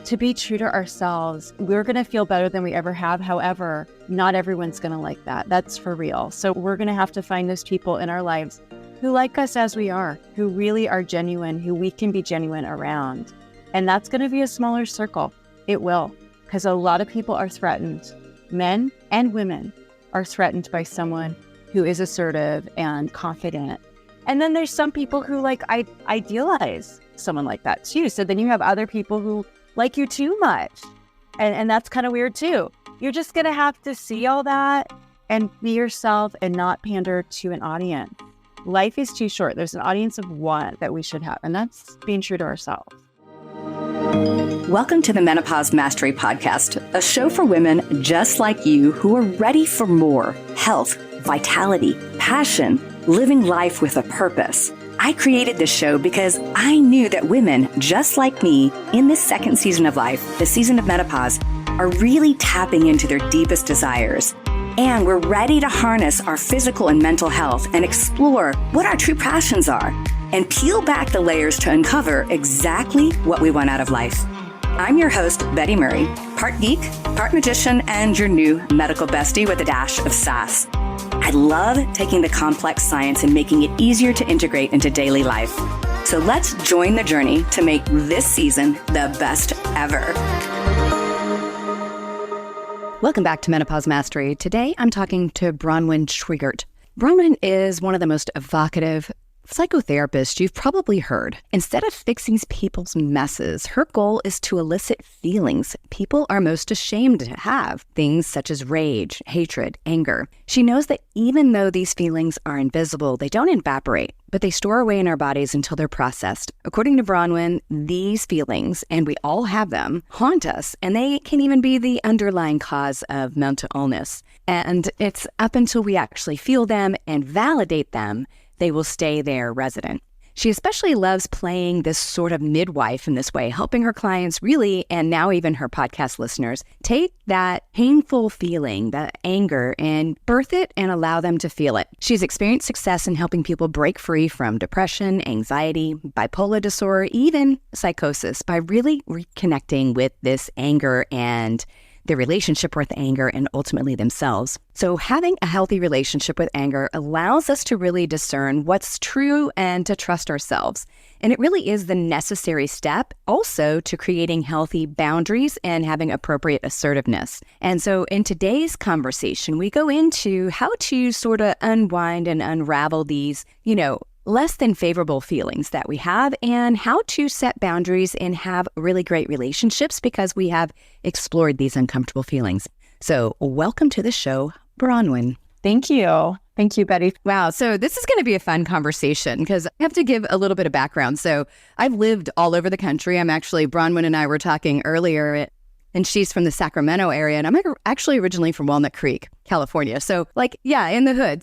to be true to ourselves. We're going to feel better than we ever have. However, not everyone's going to like that. That's for real. So we're going to have to find those people in our lives who like us as we are, who really are genuine, who we can be genuine around. And that's going to be a smaller circle. It will, because a lot of people are threatened. Men and women are threatened by someone who is assertive and confident. And then there's some people who idealize someone like that too. So then you have other people who like you too much. And that's kind of weird too. You're just going to have to see all that and be yourself and not pander to an audience. Life is too short. There's an audience of one that we should have, and that's being true to ourselves. Welcome to the Menopause Mastery Podcast, a show for women just like you who are ready for more health, vitality, passion, living life with a purpose. I created this show because I knew that women just like me in this second season of life, the season of menopause, are really tapping into their deepest desires. And we're ready to harness our physical and mental health and explore what our true passions are and peel back the layers to uncover exactly what we want out of life. I'm your host, Betty Murray, part geek, part magician, and your new medical bestie with a dash of sass. I love taking the complex science and making it easier to integrate into daily life. So let's join the journey to make this season the best ever. Welcome back to Menopause Mastery. Today, I'm talking to Bronwyn Schweigerdt. Bronwyn is one of the most evocative psychotherapists you've probably heard. Instead of fixing people's messes, her goal is to elicit feelings people are most ashamed to have, things such as rage, hatred, anger. She knows that even though these feelings are invisible, they don't evaporate, but they store away in our bodies until they're processed. According to Bronwyn, these feelings, and we all have them, haunt us, and they can even be the underlying cause of mental illness. And it's up until we actually feel them and validate them, they will stay there resident. She especially loves playing this sort of midwife in this way, helping her clients really, and now even her podcast listeners, take that painful feeling, that anger, and birth it and allow them to feel it. She's experienced success in helping people break free from depression, anxiety, bipolar disorder, even psychosis by really reconnecting with this anger and their relationship with anger and ultimately themselves. So having a healthy relationship with anger allows us to really discern what's true and to trust ourselves. And it really is the necessary step also to creating healthy boundaries and having appropriate assertiveness. And so in today's conversation, we go into how to sort of unwind and unravel these, less than favorable feelings that we have and how to set boundaries and have really great relationships because we have explored these uncomfortable feelings. So welcome to the show, Bronwyn. Thank you. Thank you, Betty. Wow. So this is going to be a fun conversation because I have to give a little bit of background. So I've lived all over the country. Bronwyn and I were talking earlier, and she's from the Sacramento area, and I'm actually originally from Walnut Creek, California. So in the hood.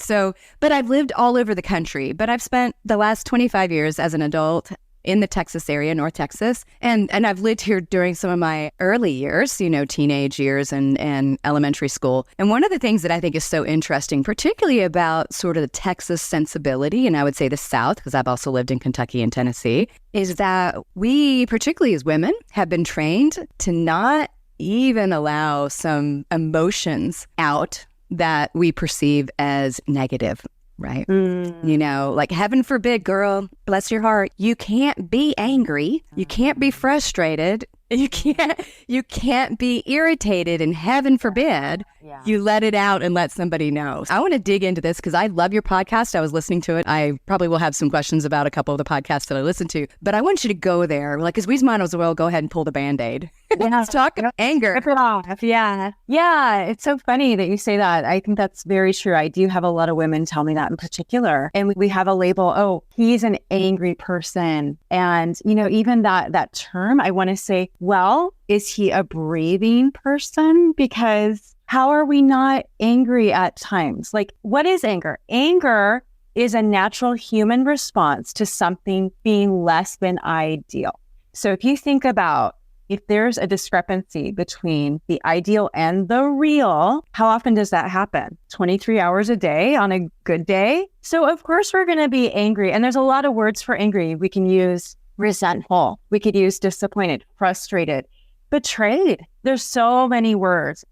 But I've lived all over the country, but I've spent the last 25 years as an adult in the Texas area, North Texas. And I've lived here during some of my early years, teenage years and elementary school. And one of the things that I think is so interesting, particularly about sort of the Texas sensibility, and I would say the South, because I've also lived in Kentucky and Tennessee, is that we, particularly as women, have been trained to not even allow some emotions out that we perceive as negative, right? Heaven forbid, girl, bless your heart, you can't be angry, you can't be frustrated, you can't be irritated, and heaven forbid you let it out and let somebody know. I want to dig into this because I love your podcast. I was listening to it. I probably will have some questions about a couple of the podcasts that I listen to, but I want you to go there, because we might as well go ahead and pull the Band-Aid. Let's talk about anger. Rip it off. Yeah. It's so funny that you say that. I think that's very true. I do have a lot of women tell me that in particular. And we have a label, oh, he's an angry person. And, even that term, I want to say, well, is he a breathing person? Because how are we not angry at times? What is anger? Anger is a natural human response to something being less than ideal. So if you think about if there's a discrepancy between the ideal and the real, how often does that happen? 23 hours a day on a good day? So of course we're going to be angry. And there's a lot of words for angry. We can use resentful. We could use disappointed, frustrated. betrayed. There's so many words,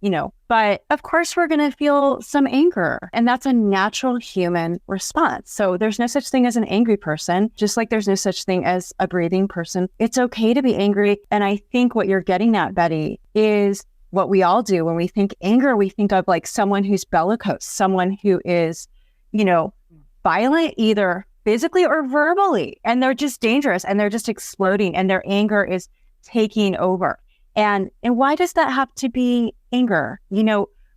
but of course we're going to feel some anger, and that's a natural human response. So there's no such thing as an angry person, just like there's no such thing as a breathing person. It's okay to be angry. And I think what you're getting at, Betty, is what we all do. When we think anger, we think of like someone who's bellicose, someone who is, violent, either physically or verbally, and they're just dangerous and they're just exploding and their anger is taking over. And why does that have to be anger?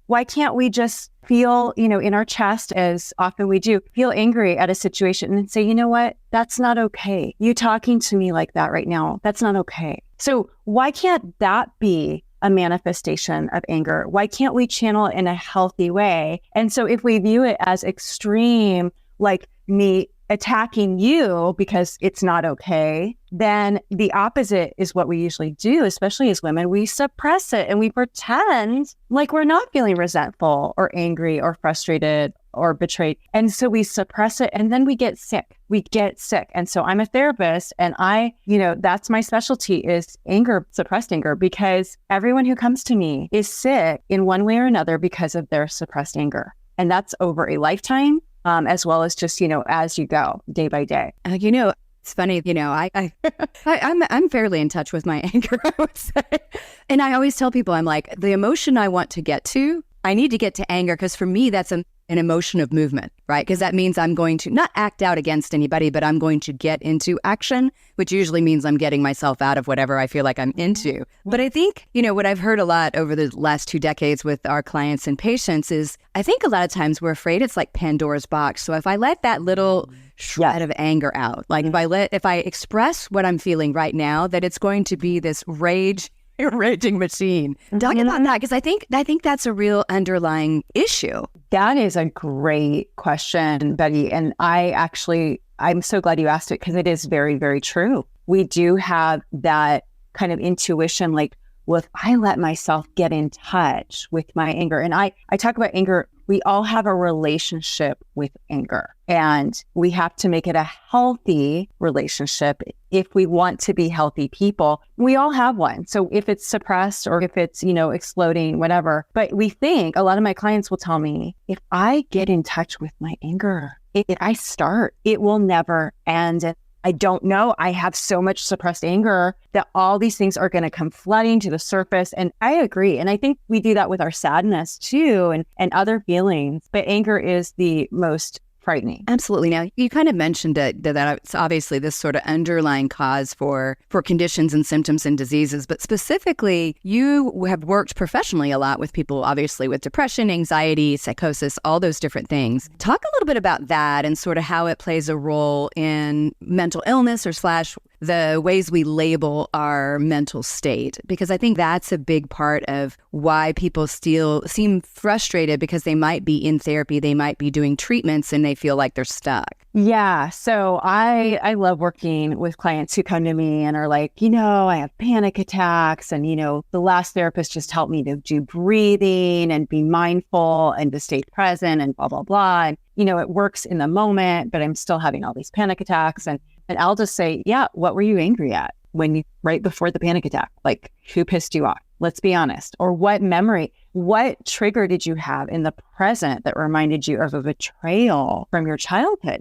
Why can't we just feel, in our chest, as often we do, feel angry at a situation and say, you know what, that's not okay. You talking to me like that right now, that's not okay. So why can't that be a manifestation of anger? Why can't we channel it in a healthy way? And so if we view it as extreme, like me attacking you because it's not okay, then the opposite is what we usually do, especially as women. We suppress it and we pretend like we're not feeling resentful or angry or frustrated or betrayed. And so we suppress it and then we get sick. And so I'm a therapist and that's my specialty is anger, suppressed anger, because everyone who comes to me is sick in one way or another because of their suppressed anger. And that's over a lifetime. As well as just, as you go day by day. It's funny, I'm fairly in touch with my anger, I would say. And I always tell people, I'm like, the emotion I want to get to, I need to get to anger because for me, that's an emotion of movement, right? Because that means I'm going to not act out against anybody, but I'm going to get into action, which usually means I'm getting myself out of whatever I feel like I'm into. But I think, what I've heard a lot over the last 2 decades with our clients and patients is I think a lot of times we're afraid it's like Pandora's box. So if I let that little shred of anger out, like if I express what I'm feeling right now, that it's going to be this raging machine. Talk about that, because I think that's a real underlying issue. That is a great question, Betty. And I'm so glad you asked it because it is very, very true. We do have that kind of intuition, like, well, if I let myself get in touch with my anger, and I talk about anger, we all have a relationship with anger, and we have to make it a healthy relationship if we want to be healthy people. We all have one. So if it's suppressed or if it's, exploding, whatever. But we think, a lot of my clients will tell me, if I get in touch with my anger, if I start, it will never end. And I don't know. I have so much suppressed anger that all these things are going to come flooding to the surface. And I agree. And I think we do that with our sadness too, and other feelings. But anger is the most frightening. Absolutely. Now, you kind of mentioned that it's obviously this sort of underlying cause for conditions and symptoms and diseases, but specifically, you have worked professionally a lot with people, obviously, with depression, anxiety, psychosis, all those different things. Talk a little bit about that and sort of how it plays a role in mental illness or / the ways we label our mental state, because I think that's a big part of why people still seem frustrated, because they might be in therapy, they might be doing treatments, and they feel like they're stuck. Yeah. So I love working with clients who come to me and are like, I have panic attacks, and, the last therapist just helped me to do breathing and be mindful and to stay present and blah, blah, blah. And, it works in the moment, but I'm still having all these panic attacks. And I'll just say, yeah, what were you angry at right before the panic attack? Like, who pissed you off? Let's be honest. Or what memory, what trigger did you have in the present that reminded you of a betrayal from your childhood?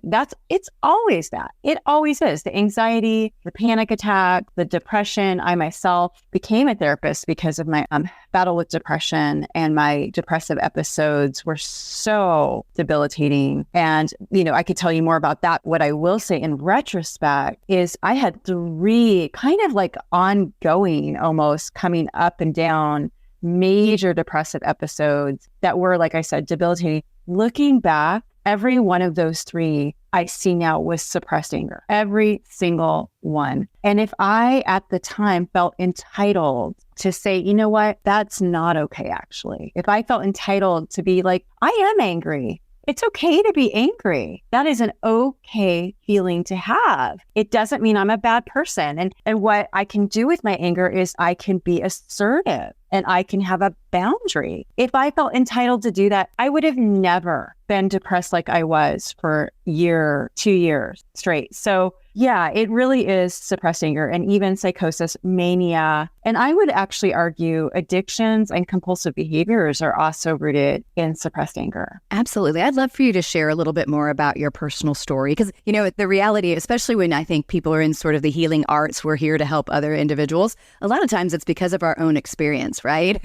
It's always that. It always is. The anxiety, the panic attack, the depression. I myself became a therapist because of my battle with depression, and my depressive episodes were so debilitating. And, I could tell you more about that. What I will say in retrospect is I had 3 kind of like ongoing, almost coming up and down, major depressive episodes that were, like I said, debilitating. Looking back, every one of those 3 I see now was suppressed anger, every single one. And if I at the time felt entitled to say, you know what, that's not okay, actually. If I felt entitled to be like, I am angry. It's okay to be angry. That is an okay feeling to have. It doesn't mean I'm a bad person. And what I can do with my anger is I can be assertive and I can have a boundary. If I felt entitled to do that, I would have never been depressed like I was for a year, 2 years straight. So yeah, it really is suppressed anger and even psychosis, mania. And I would actually argue addictions and compulsive behaviors are also rooted in suppressed anger. Absolutely. I'd love for you to share a little bit more about your personal story because, the reality, especially when I think people are in sort of the healing arts, we're here to help other individuals. A lot of times it's because of our own experience, right?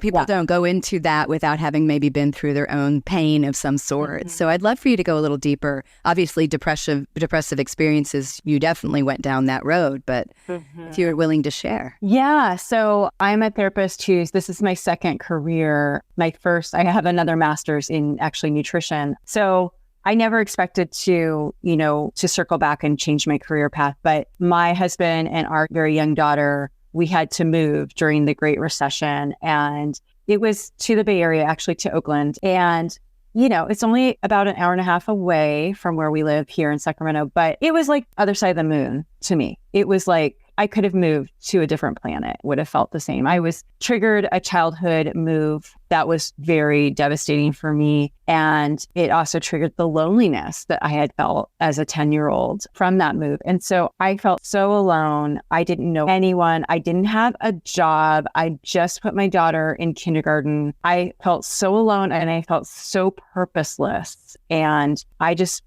People don't go into that without having maybe been through their own pain of some sort. So I'd love for you to go a little deeper. Obviously, depressive experiences, you definitely went down that road, but if you were willing to share. Yeah. So I'm a therapist this is my second career. My first, I have another master's in actually nutrition. So I never expected to circle back and change my career path. But my husband and our very young daughter, we had to move during the Great Recession. And it was to the Bay Area, actually to Oakland. And it's only about an hour and a half away from where we live here in Sacramento, but it was like other side of the moon to me. It was like I could have moved to a different planet, would have felt the same. I was triggered a childhood move that was very devastating for me. And it also triggered the loneliness that I had felt as a 10-year-old from that move. And so I felt so alone. I didn't know anyone. I didn't have a job. I just put my daughter in kindergarten. I felt so alone and I felt so purposeless. And I just,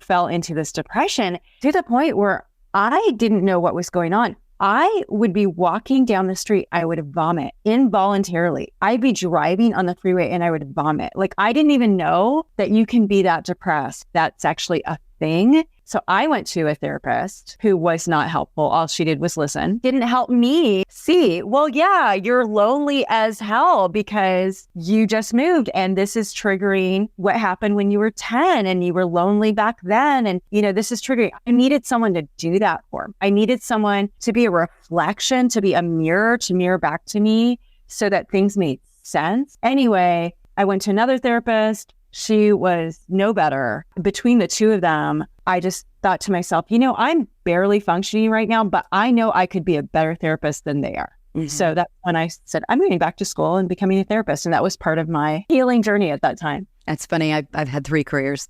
fell into this depression to the point where I didn't know what was going on. I would be walking down the street. I would vomit involuntarily. I'd be driving on the freeway and I would vomit. Like I didn't even know that you can be that depressed. That's actually a thing. So I went to a therapist who was not helpful. All she did was listen. Didn't help me see, well, yeah, you're lonely as hell because you just moved and this is triggering what happened when you were 10 and you were lonely back then. And, this is triggering. I needed someone to do that for me. I needed someone to be a reflection, to be a mirror, to mirror back to me so that things made sense. Anyway, I went to another therapist. She was no better. Between the two of them, I just thought to myself, I'm barely functioning right now, but I know I could be a better therapist than they are. Mm-hmm. So that's when I said, I'm going back to school and becoming a therapist. And that was part of my healing journey at that time. That's funny. I've had 3 careers,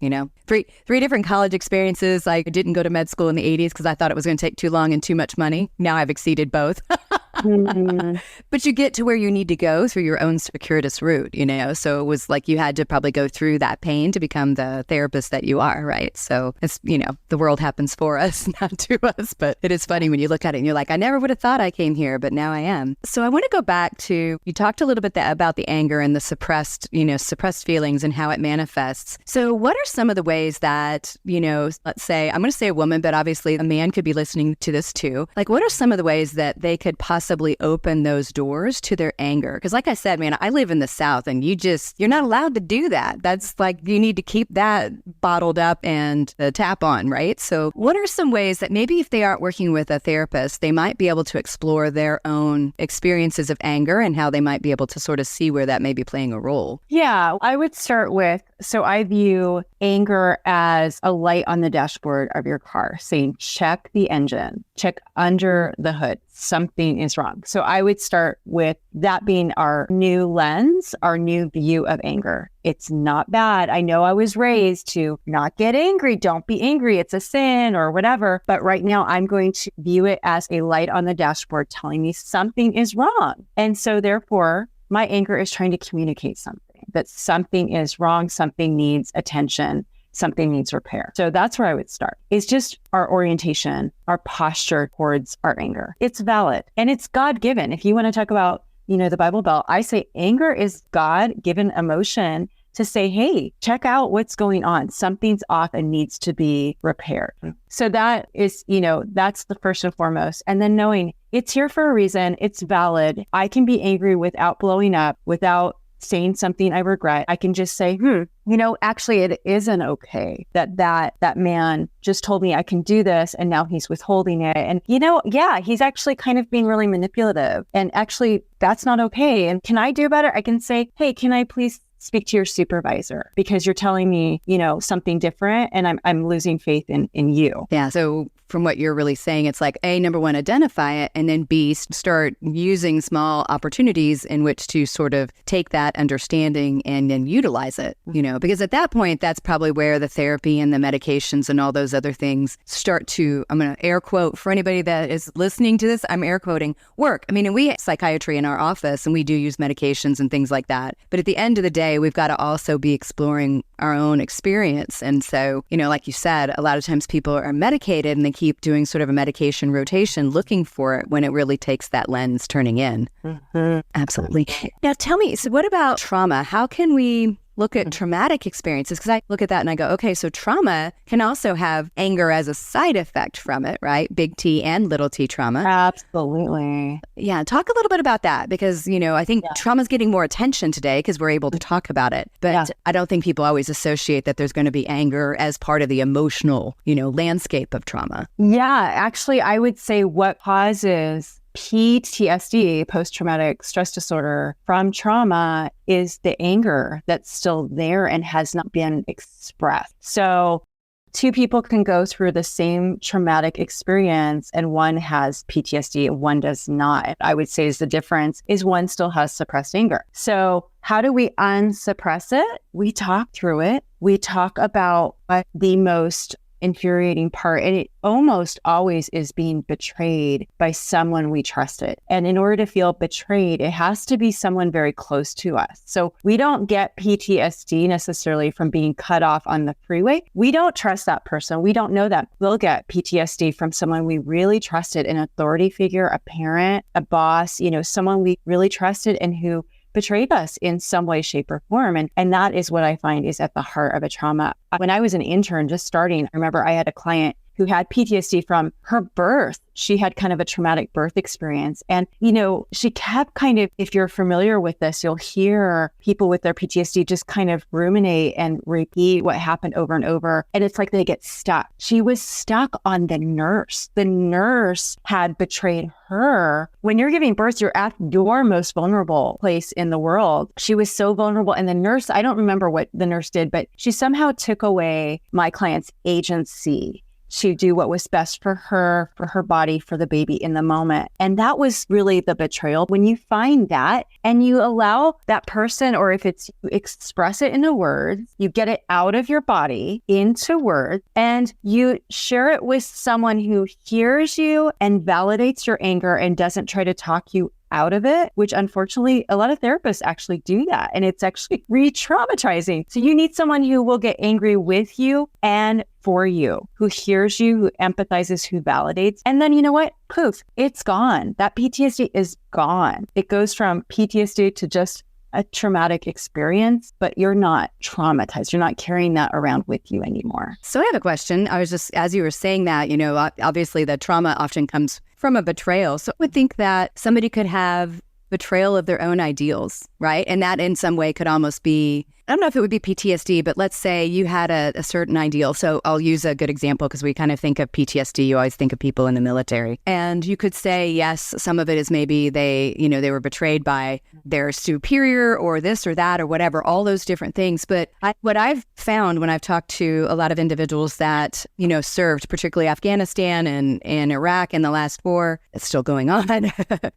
three different college experiences. I didn't go to med school in the 80s because I thought it was going to take too long and too much money. Now I've exceeded both. Mm-hmm. But you get to where you need to go through your own circuitous route, So it was like you had to probably go through that pain to become the therapist that you are, right? So it's, the world happens for us, not to us. But it is funny when you look at it and you're like, I never would have thought I came here, but now I am. So I want to go back to, you talked a little bit about the anger and the suppressed feelings and how it manifests. So what are some of the ways that, let's say, I'm going to say a woman, but obviously a man could be listening to this too. Like, what are some of the ways that they could possibly open those doors to their anger? Because like I said, man, I live in the South and you're not allowed to do that. That's like, you need to keep that bottled up and tap on, right? So what are some ways that maybe if they aren't working with a therapist, they might be able to explore their own experiences of anger and how they might be able to sort of see where that may be playing a role? Yeah, I would start with, so I view anger as a light on the dashboard of your car saying, check the engine, check under the hood. Something is wrong. So I would start with that being our new lens, our new view of anger. It's not bad. I know I was raised to not get angry. Don't be angry. It's a sin or whatever. But right now I'm going to view it as a light on the dashboard telling me something is wrong. And so therefore, my anger is trying to communicate something, that something is wrong, something needs attention, something needs repair. So that's where I would start. It's just our orientation, our posture towards our anger. It's valid and it's God-given. If you want to talk about, the Bible Belt, I say anger is God-given emotion to say, hey, check out what's going on. Something's off and needs to be repaired. So that is, that's the first and foremost. And then knowing it's here for a reason, it's valid. I can be angry without blowing up, without saying something I regret. I can just say, actually it isn't okay that man just told me I can do this and now he's withholding it. And, he's actually kind of being really manipulative and actually that's not okay. And can I do better? I can say, hey, can I please speak to your supervisor because you're telling me, something different and I'm losing faith in you. Yeah. So from what you're really saying, it's like, A, number one, identify it, and then B, start using small opportunities in which to sort of take that understanding and then utilize it, because at that point, that's probably where the therapy and the medications and all those other things start to, I'm going to air quote for anybody that is listening to this, I'm air quoting, work. I mean, and we have psychiatry in our office and we do use medications and things like that. But at the end of the day, we've got to also be exploring our own experience. And so, like you said, a lot of times people are medicated and they keep doing sort of a medication rotation looking for it when it really takes that lens turning in. Mm-hmm. Absolutely. Now tell me, so what about trauma? How can we look at traumatic experiences? Because I look at that and I go, okay, so trauma can also have anger as a side effect from it, right? Big T and little t trauma. Absolutely. Yeah. Talk a little bit about that because, I think trauma's getting more attention today because we're able to talk about it. But I don't think people always associate that there's going to be anger as part of the emotional, landscape of trauma. Yeah. Actually, I would say what causes PTSD, post-traumatic stress disorder, from trauma is the anger that's still there and has not been expressed. So two people can go through the same traumatic experience and one has PTSD and one does not. I would say is the difference is one still has suppressed anger. So how do we unsuppress it? We talk through it. We talk about what the most infuriating part, and it almost always is being betrayed by someone we trusted. And in order to feel betrayed, it has to be someone very close to us. So we don't get PTSD necessarily from being cut off on the freeway. We don't trust that person. We don't know that. We'll get PTSD from someone we really trusted, an authority figure, a parent, a boss, someone we really trusted and who betrayed us in some way, shape, or form. And that is what I find is at the heart of a trauma. When I was an intern just starting, I remember I had a client who had PTSD from her birth. She had kind of a traumatic birth experience. And, she kept kind of, if you're familiar with this, you'll hear people with their PTSD just kind of ruminate and repeat what happened over and over. And it's like they get stuck. She was stuck on the nurse. The nurse had betrayed her. When you're giving birth, you're at your most vulnerable place in the world. She was so vulnerable. And the nurse, I don't remember what the nurse did, but she somehow took away my client's agency to do what was best for her body, for the baby in the moment. And that was really the betrayal. When you find that and you allow that person, or if it's you express it in the words, you get it out of your body into words, and you share it with someone who hears you and validates your anger and doesn't try to talk you out of it, which unfortunately a lot of therapists actually do that. And it's actually re-traumatizing. So you need someone who will get angry with you and for you, who hears you, who empathizes, who validates. And then you know what? Poof, it's gone. That PTSD is gone. It goes from PTSD to just a traumatic experience, but you're not traumatized. You're not carrying that around with you anymore. So I have a question. I was just, as you were saying that, obviously the trauma often comes from a betrayal. So I would think that somebody could have betrayal of their own ideals, right? And that in some way could almost be, I don't know if it would be PTSD, but let's say you had a certain ideal. So I'll use a good example because we kind of think of PTSD. You always think of people in the military. And you could say, yes, some of it is maybe they were betrayed by their superior or this or that or whatever, all those different things. But what I've found when I've talked to a lot of individuals that, served, particularly Afghanistan and Iraq in the last war, it's still going on,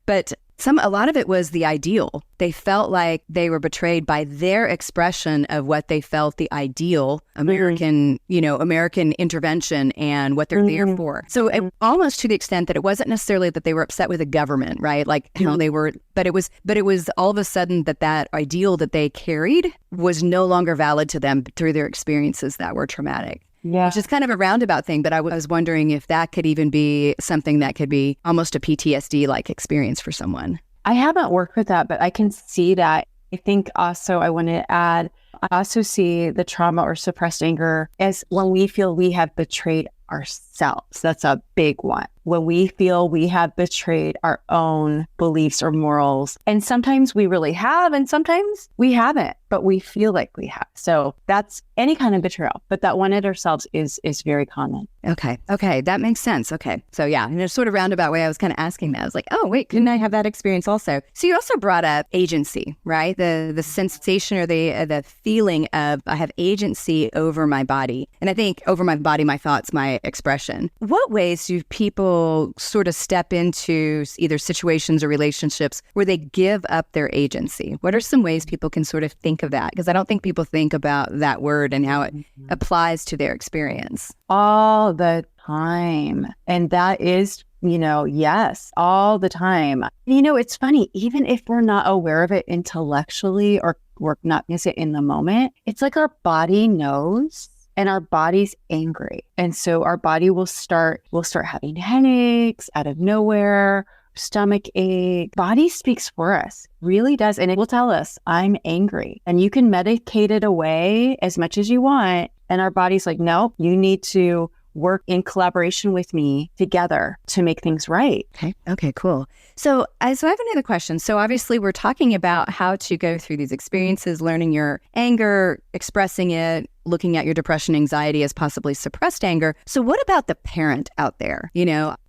but a lot of it was the ideal. They felt like they were betrayed by their expression of what they felt the ideal American, American intervention and what they're there for. So almost to the extent that it wasn't necessarily that they were upset with the government, right? Like how they were, but it was all of a sudden that ideal that they carried was no longer valid to them through their experiences that were traumatic. Yeah. Which is kind of a roundabout thing, but I was wondering if that could even be something that could be almost a PTSD-like experience for someone. I haven't worked with that, but I can see that. I think also I want to add, I also see the trauma or suppressed anger as when we feel we have betrayed ourselves. That's a big one. when we feel we have betrayed our own beliefs or morals. And sometimes we really have, and sometimes we haven't, but we feel like we have. So that's any kind of betrayal, but that one at ourselves is very common. Okay. That makes sense. Okay. So yeah, in a sort of roundabout way, I was kind of asking that. I was like, oh, wait, couldn't I have that experience also? So you also brought up agency, right? The sensation or the feeling of I have agency over my body. And I think over my body, my thoughts, my expression. What ways do people sort of step into either situations or relationships where they give up their agency? What are some ways people can sort of think of that? Because I don't think people think about that word and how it applies to their experience. All the time. And that is, yes, all the time. It's funny, even if we're not aware of it intellectually or we're not in the moment, it's like our body knows and our body's angry. And so our body will start having headaches out of nowhere, stomach ache. Body speaks for us, really does. And it will tell us, I'm angry. And you can medicate it away as much as you want. And our body's like, no, you need to work in collaboration with me together to make things right. Okay, cool. So I have another question. So obviously we're talking about how to go through these experiences, learning your anger, expressing it, looking at your depression, anxiety as possibly suppressed anger. So what about the parent out there?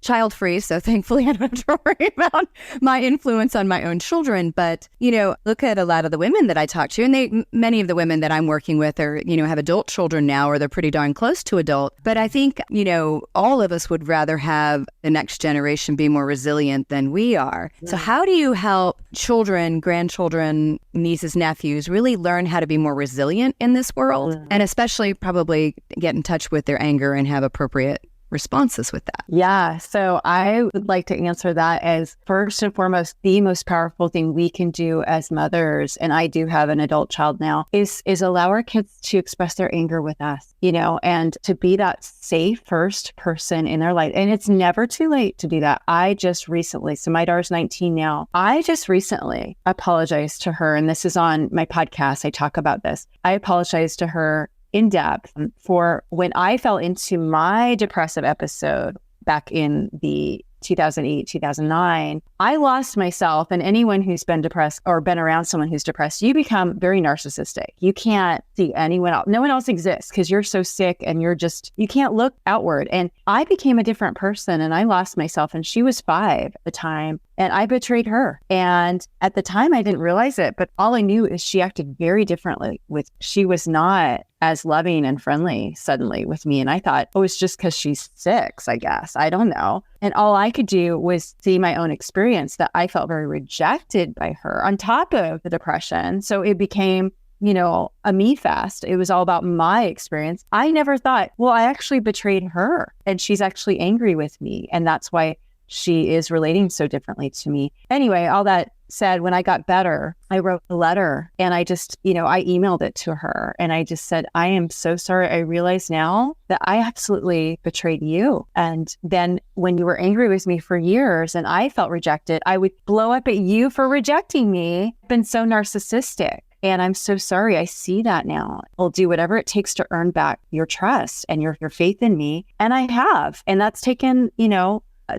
Child-free, so thankfully I don't have to worry about my influence on my own children. But, look at a lot of the women that I talk to, and many of the women that I'm working with are, have adult children now, or they're pretty darn close to adult. But I think, all of us would rather have the next generation be more resilient than we are. So how do you help children, grandchildren, nieces, nephews really learn how to be more resilient in this world? And especially probably get in touch with their anger and have appropriate responses with that. Yeah. So I would like to answer that as first and foremost, the most powerful thing we can do as mothers, and I do have an adult child now, is allow our kids to express their anger with us, and to be that safe first person in their life. And it's never too late to do that. I just recently, so my daughter's 19 now, I just recently apologized to her, and this is on my podcast, I talk about this. I apologized to her in depth for when I fell into my depressive episode back in the 2008, 2009, I lost myself. And anyone who's been depressed or been around someone who's depressed, you become very narcissistic. You can't see anyone else. No one else exists because you're so sick and you can't look outward. And I became a different person and I lost myself. And she was 5 at the time. And I betrayed her. And at the time, I didn't realize it. But all I knew is she acted very differently she was not as loving and friendly suddenly with me. And I thought, it's just because she's 6, I guess. I don't know. And all I could do was see my own experience that I felt very rejected by her on top of the depression. So it became, a me fest. It was all about my experience. I never thought, I actually betrayed her and she's actually angry with me. And that's why she is relating so differently to me. Anyway, all that said, when I got better, I wrote a letter and I just, I emailed it to her and I just said, I am so sorry. I realize now that I absolutely betrayed you. And then when you were angry with me for years and I felt rejected, I would blow up at you for rejecting me. I've been so narcissistic. And I'm so sorry. I see that now. I'll do whatever it takes to earn back your trust and your faith in me. And I have. And that's taken,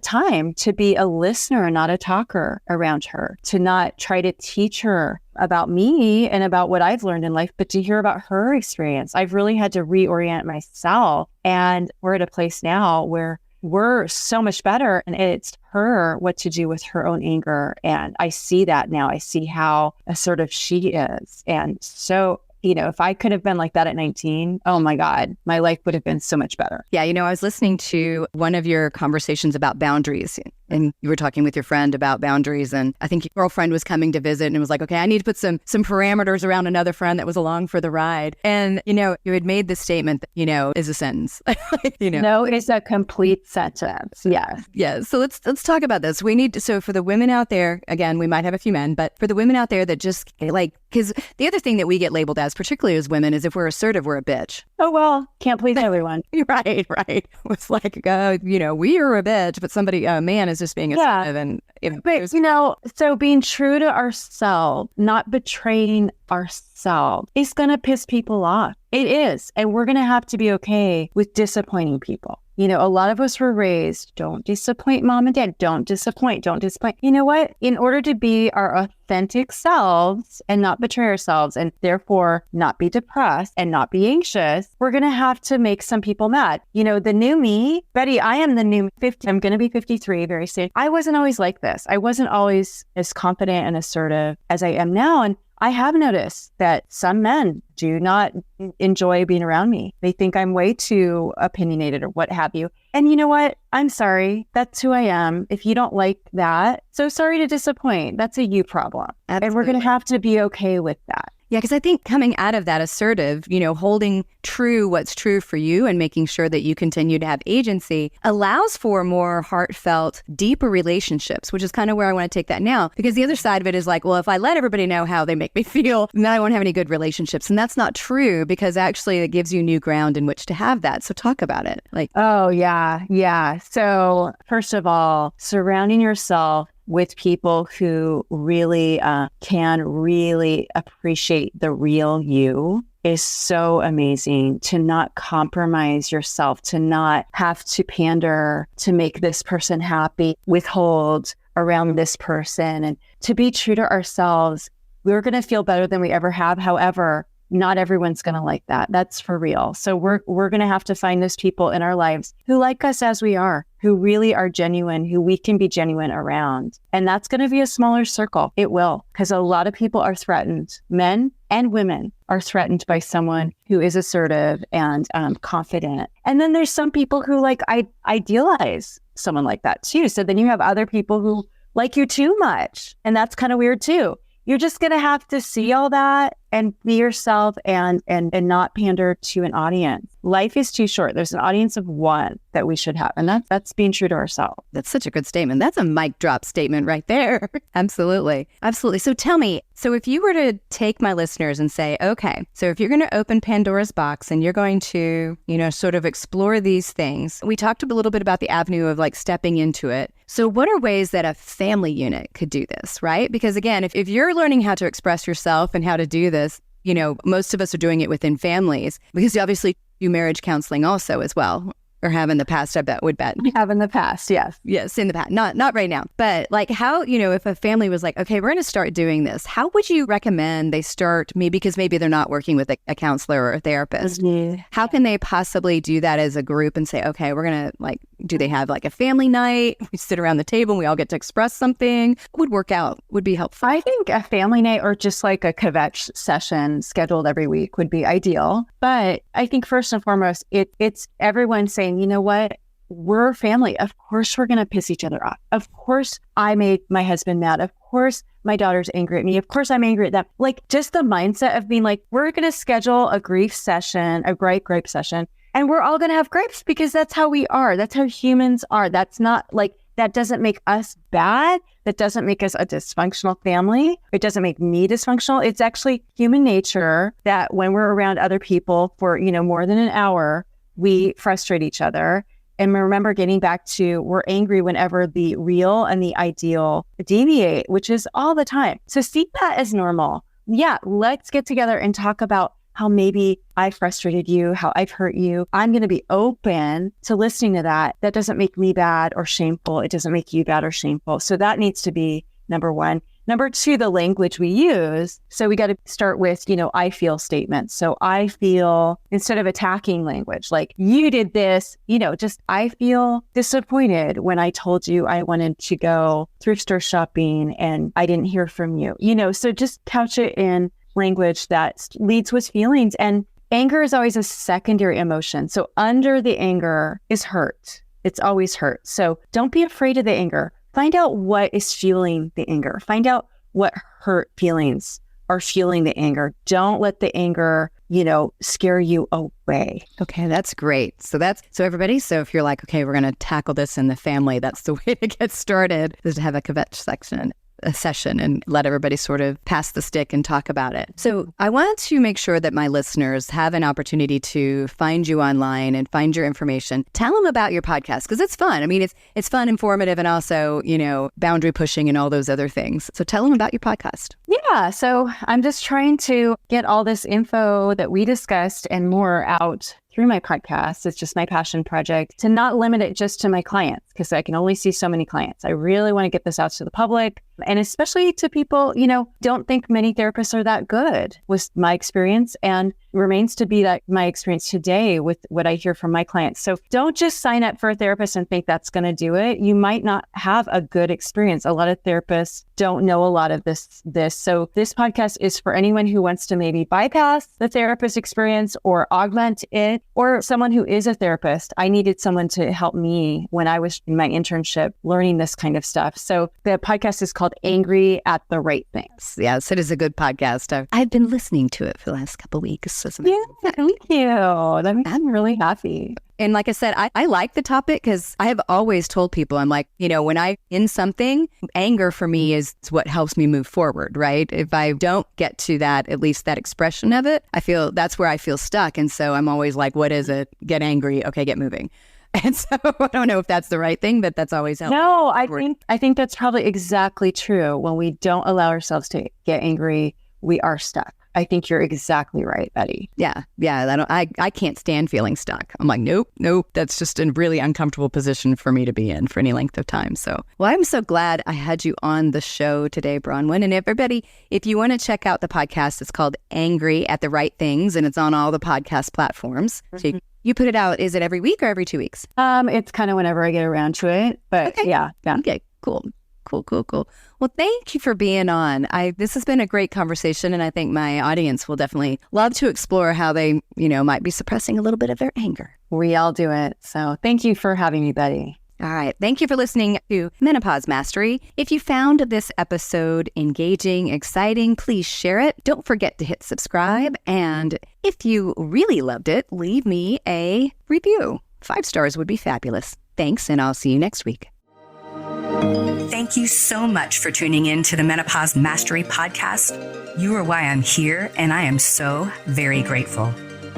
time to be a listener, not a talker around her, to not try to teach her about me and about what I've learned in life, but to hear about her experience. I've really had to reorient myself. And we're at a place now where we're so much better. And it's her what to do with her own anger. And I see that now. I see how assertive she is. And so if I could have been like that at 19, oh my God, my life would have been so much better. Yeah. I was listening to one of your conversations about boundaries and you were talking with your friend about boundaries. And I think your girlfriend was coming to visit and it was like, okay, I need to put some parameters around another friend that was along for the ride. And, you had made this statement that, is a sentence. No, it's a complete sentence. Yes. Yeah. So let's talk about this. So for the women out there, again, we might have a few men, but for the women out there that just because the other thing that we get labeled as, particularly as women, is if we're assertive, we're a bitch. Oh, well, can't please everyone. Right. It's like, we are a bitch, but a man is just being assertive. Yeah. But, so being true to ourselves, not betraying ourselves, is going to piss people off. It is. And we're going to have to be okay with disappointing people. A lot of us were raised, don't disappoint mom and dad, don't disappoint. You know what? In order to be our authentic selves and not betray ourselves and therefore not be depressed and not be anxious, we're going to have to make some people mad. The new me, Betty, I am the new 50. I'm going to be 53 very soon. I wasn't always like this. I wasn't always as confident and assertive as I am now. And I have noticed that some men do not enjoy being around me. They think I'm way too opinionated or what have you. And you know what? I'm sorry. That's who I am. If you don't like that, so sorry to disappoint. That's a you problem. Absolutely. And we're going to have to be okay with that. Yeah, because I think coming out of that assertive, holding true what's true for you and making sure that you continue to have agency allows for more heartfelt, deeper relationships, which is kind of where I want to take that now. Because the other side of it is like, well, if I let everybody know how they make me feel, then I won't have any good relationships. And that's not true, because actually it gives you new ground in which to have that. So talk about it. Oh, yeah. So first of all, surrounding yourself with people who really can really appreciate the real you is so amazing. To not compromise yourself, to not have to pander to make this person happy, withhold around this person, and to be true to ourselves. We're going to feel better than we ever have. However, not everyone's going to like that. That's for real. So we're going to have to find those people in our lives who like us as we are, who really are genuine, who we can be genuine around. And that's going to be a smaller circle. It will, because a lot of people are threatened. Men and women are threatened by someone who is assertive and confident. And then there's some people who idealize someone like that too. So then you have other people who like you too much. And that's kind of weird too. You're just going to have to see all that and be yourself and not pander to an audience. Life is too short. There's an audience of one that we should have. And that's being true to ourselves. That's such a good statement. That's a mic drop statement right there. Absolutely. So tell me, so if you were to take my listeners and say, okay, so if you're going to open Pandora's box and you're going to, sort of explore these things, we talked a little bit about the avenue of stepping into it. So what are ways that a family unit could do this, right? Because again, if you're learning how to express yourself and how to do this, most of us are doing it within families, because you obviously do marriage counseling also as well, or have in the past, I would bet. We have in the past, yes. Yes, in the past. Not right now. But how, if a family was like, okay, we're going to start doing this, how would you recommend they start, because maybe they're not working with a counselor or a therapist? Mm-hmm. How can they possibly do that as a group and say, okay, we're going to do they have a family night? We sit around the table and we all get to express something. What would be helpful? I think a family night or just a kvetch session scheduled every week would be ideal. But I think first and foremost, it's everyone saying, you know what? We're family. Of course, we're going to piss each other off. Of course, I made my husband mad. Of course, my daughter's angry at me. Of course, I'm angry at them. Just the mindset of being we're going to schedule a grief session, a gripe session, and we're all going to have gripes because that's how we are. That's how humans are. That's not that doesn't make us bad. That doesn't make us a dysfunctional family. It doesn't make me dysfunctional. It's actually human nature that when we're around other people for, more than an hour, we frustrate each other. And remember, getting back to, we're angry whenever the real and the ideal deviate, which is all the time. So see that as normal. Yeah, let's get together and talk about how maybe I frustrated you, how I've hurt you. I'm going to be open to listening to that. That doesn't make me bad or shameful. It doesn't make you bad or shameful. So that needs to be number one. Number two, the language we use. So we got to start with, I feel statements. So I feel, instead of attacking language, you did this, just I feel disappointed when I told you I wanted to go thrift store shopping and I didn't hear from you, so just couch it in language that leads with feelings. And anger is always a secondary emotion. So under the anger is hurt. It's always hurt. So don't be afraid of the anger. Find out what is fueling the anger. Find out what hurt feelings are fueling the anger. Don't let the anger, scare you away. Okay, that's great. So everybody, so if you're okay, we're going to tackle this in the family, that's the way to get started, is to have a kvetch session and let everybody sort of pass the stick and talk about it. So I want to make sure that my listeners have an opportunity to find you online and find your information. Tell them about your podcast, because it's fun. I mean, it's fun, informative, and also, boundary pushing and all those other things. So tell them about your podcast. Yeah. So I'm just trying to get all this info that we discussed and more out through my podcast, it's just my passion project, to not limit it just to my clients, because I can only see so many clients. I really want to get this out to the public, and especially to people, don't think many therapists are that good, was my experience, and remains to be that my experience today with what I hear from my clients. So don't just sign up for a therapist and think that's going to do it. You might not have a good experience. A lot of therapists don't know a lot of this. So this podcast is for anyone who wants to maybe bypass the therapist experience or augment it, or someone who is a therapist. I needed someone to help me when I was in my internship learning this kind of stuff. So the podcast is called Angry at the Right Things. Yes, it is a good podcast. I've been listening to it for the last couple of weeks. Yeah, thank you. I'm really happy. And like I said, I like the topic because I have always told people, I'm like, when I in something, anger for me is what helps me move forward, right? If I don't get to that, at least that expression of it, I feel that's where I feel stuck. And so I'm always like, what is it? Get angry. Okay, get moving. And so I don't know if that's the right thing, but that's always helpful. No, I think that's probably exactly true. When we don't allow ourselves to get angry, we are stuck. I think you're exactly right, Betty. Yeah. I can't stand feeling stuck. I'm like, nope. That's just a really uncomfortable position for me to be in for any length of time. So, well, I'm so glad I had you on the show today, Bronwyn. And everybody, if you want to check out the podcast, it's called Angry at the Right Things, and it's on all the podcast platforms. Mm-hmm. So you put it out, is it every week or every 2 weeks? It's kind of whenever I get around to it, but okay. Yeah. Okay, cool. Well, thank you for being on. This has been a great conversation, and I think my audience will definitely love to explore how they, might be suppressing a little bit of their anger. We all do it. So thank you for having me, Betty. All right. Thank you for listening to Menopause Mastery. If you found this episode engaging, exciting, please share it. Don't forget to hit subscribe. And if you really loved it, leave me a review. 5 stars would be fabulous. Thanks, and I'll see you next week. Thank you so much for tuning in to the Menopause Mastery podcast. You are why I'm here, and I am so very grateful.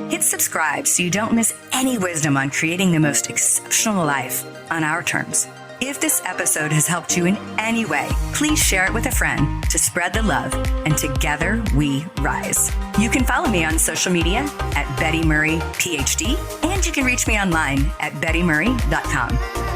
Hit subscribe so you don't miss any wisdom on creating the most exceptional life on our terms. If this episode has helped you in any way, please share it with a friend to spread the love, and together we rise. You can follow me on social media at Betty Murray, PhD, and you can reach me online at bettymurray.com.